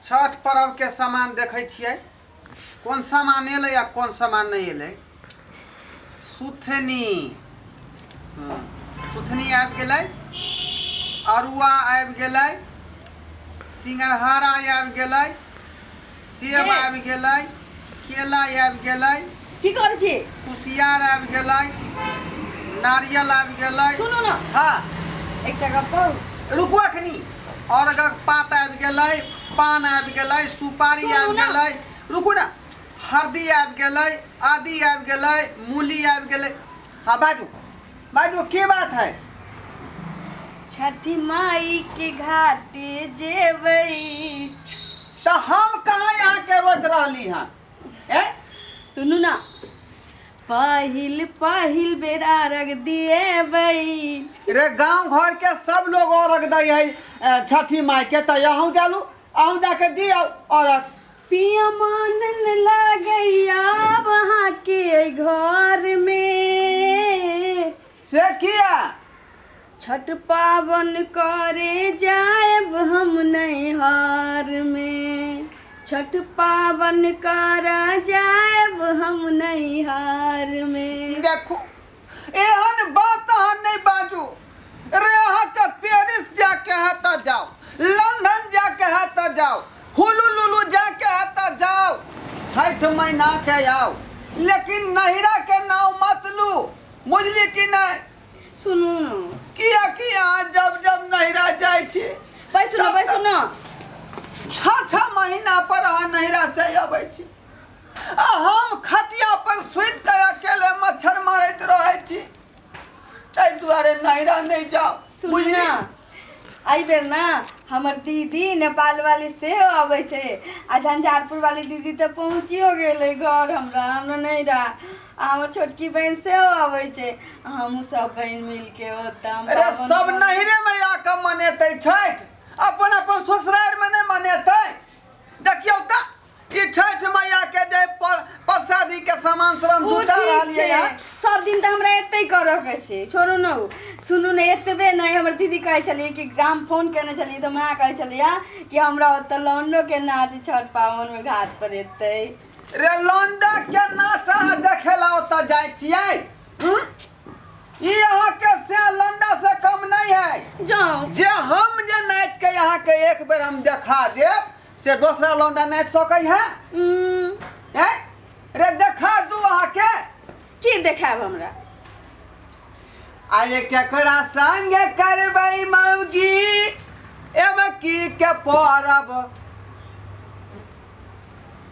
छठ पर्व के सामान देखे छियै कौन सामान एले या कौन सामान नहीं एले। सुथनी सुथनी आबि गेलै, अरुआ आबि गेलै, सिंघाड़ा आबि गेलै, सेब आबि गेलै, केला आबि गेलै, की करै छी? कुसियार आबि गेलै, नारियल आबि गेलै। सुनू ना, हाँ एकटा गप कहू। रुकू अखनी। अरगक पात आबि गेलै, पान आबि गेलै, सुपारी सुनू आबि ना। गेलै। रुकू ना। हल्दी आबि गेलै, आदि आबि गेलै, मूली आबि गेलै। हाँ बाजू बाजू की बात है? छठी माई के घाटे जेबै। तो हम कहाँ यहाँ के रोज रहली हैं? सुनू ना, पहिल पहिल बेरा रख दिएबै। रे गांव घर के सब लोग औरग दै है छठी माई के, तो यहाँ जालू अहूँ जाके दियो औरग। पिया मन लगैया वहाँ के घर में से किया? छठ पावन करे जाएब हम नैहर में। छठ पावन कर जाएब हम नैहर में। देखो एहन बात अहाँ नहीं बाजू। रे अहाँ के पेरिस जाके है तो जाओ, लंदन जाके है तो जाओ, हुलुलुलु जाके है तो जाओ, छठ महीना के आओ, लेकिन नहिरा के नाव मत लू। बुझली कि नहीं? सुनू न, किया किया जब जब नहिरा जाए छी बैसू न। छह महीना पर अहाँ नहिरा से अबै छी, आ हम खटिया पर सुति के अकेले मच्छर मारैत रहै छी। ताहि दुआरे नहिरा नहीं जाओ। सुनू ना, एहि बेर ना हमर दीदी नेपाल वाली से अबै छै, आ झंझारपुर वाली दीदी तो पहुँचियो गेलै घर हमरा नैहरा। आ हमर छोटकी बहन से अबै छै, हमहूँ सब बहन मिल के ओतऽ। अरे सब नहिरे में आके मनेतै छठ, अपन अपन ससुराल में नहीं मनेतै। देखियो त ई छठ मैया के जे प्रसादी के सामान सब हम जुटा रहलियै है। सब दिन तो हमरा एते करऽ के छै। छोड़ू न, सुनू ने, एतबे नहीं हमर दीदी कहै छलियै कि गाम फोन केने छलियै तो माँ कहै छलियै कि हमरा ओतऽ लौंडो के नाच छठ पावन में घाट पर एतै। रे लौंडा के नाच देखे ला ओतऽ जाय छियै? ई यहाँ के से लौंडा से कम नहीं है। जाओ जे हम जे नाच के यहाँ के एक बेर हम देखा देब से दूसरा लौंडा नाच सकै है? हैं? रे देखा दू अहाँ के। की देखाब हमरा? आये केकरा संगे करबै मौगी एब की के परब